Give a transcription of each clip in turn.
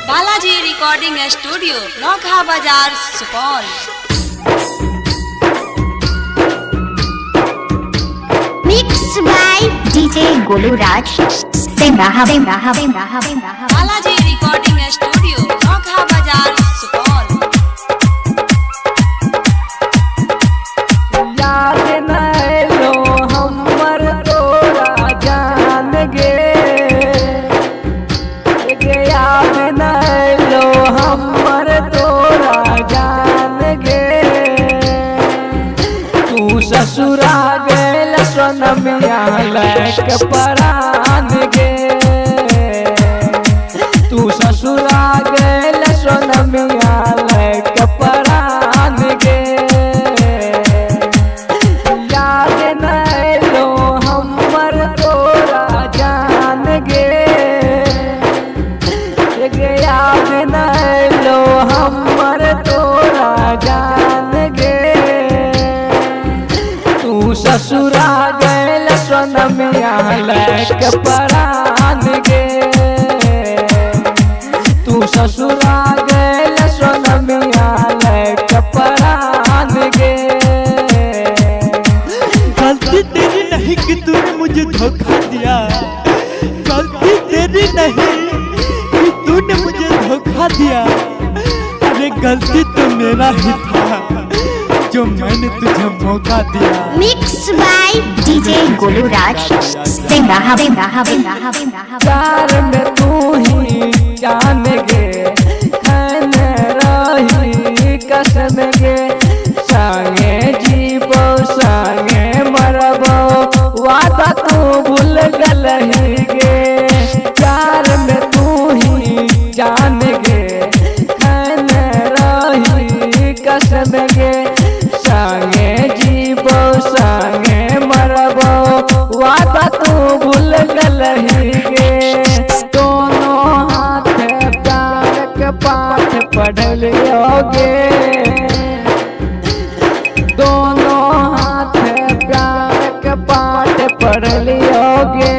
Balaji recording studio Naukha Bazar Supaul. Mixed by DJ Golu Raj. Balaji recording studio Naukha Bazar Supaul. याद नहीं लो हमर तोरा जान गे, याद नहीं लो हमर तोरा जान गे। तू ससुरा गेल सोनमिया लैक परान गे, तू ससुरा गेल सोनमिया लैक परान गे। याद नहीं लो हमर तोरा जान गे, याद नहीं लो हमर तोरा जान गे। तू ससुरा गेल सोनमिया लैक परान गे, तू ससुरा गेल सोनमिया लैक परान गे। गलती तेरी नहीं कि तूने मुझे धोखा दिया, गलती तेरी नहीं कि तूने मुझे धोखा दिया। अरे गलती तो मेरा ही था जो मैंने तुझे मौका दिया। Mixed by DJ Golu Raj. प्यार में तू ही जान गे, खाने रही कसम गे। संगे जीवो संगे मरबो वादा तू भूल गलही गे। प्यार में तू ही जान गे, खाने रही कसम गे। संगे जीवो संगे मरबो वादा तू भूल गलही गे। दोनों हाथ प्यार के पाठ पढ़ लियोगे, दोनों हाथ प्यार के पाठ पढ़ लियोगे।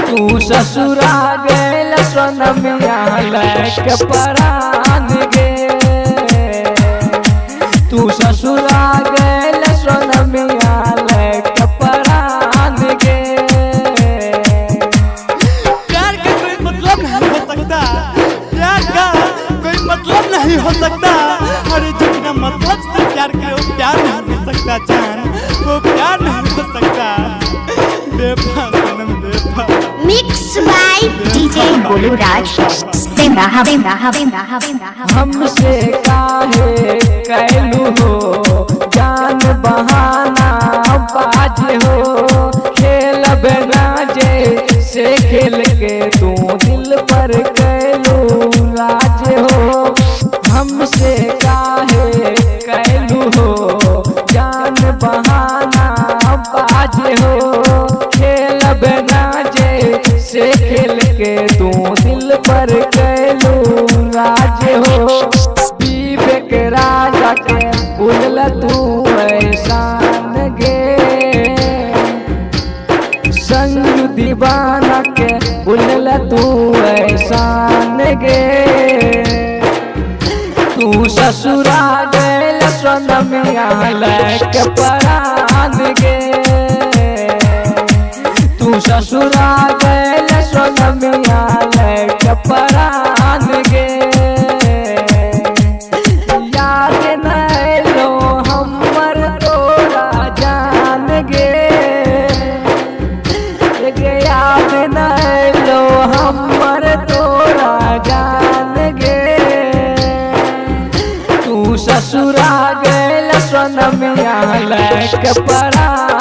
तू ससुरा गेल सोनमिया लैक परान गे, तू ससुरा गेल सोनमिया लैक परान गे। प्यार का कोई मतलब नहीं हो सकता, प्यार का कोई मतलब नहीं हो सकता। अरे जो बिना मतलब से प्यार करे वो प्यार नहीं हो सकता जान, वो प्यार नहीं हो सकता। बेवफा सनम बेवफा। Mixed by DJ Golu Raj. हमसे काहे कैलू हो जान बहाना बाज हो। खेल बिना जे से खेल के तू दिल पर कैलू राज हो। हमसे काहे कैलू हो जान बहाना बाज हो। खेल बिना जे से खेल के तू दिल पर कैलू राज हो। विवेक राजा के भूल तू एहसान गे, संजू दीवाना के भूल तू एहसान गे। तू ससुरा गेल सोनमिया लैक परान गे, तू ससुरा गेल सोनमिया लैक परान गे। याद नहीं लो हमर तोरा जान गे, याद नहीं लो हमर तोरा जान गे। तू ससुरा गेल सोनमिया लैक परान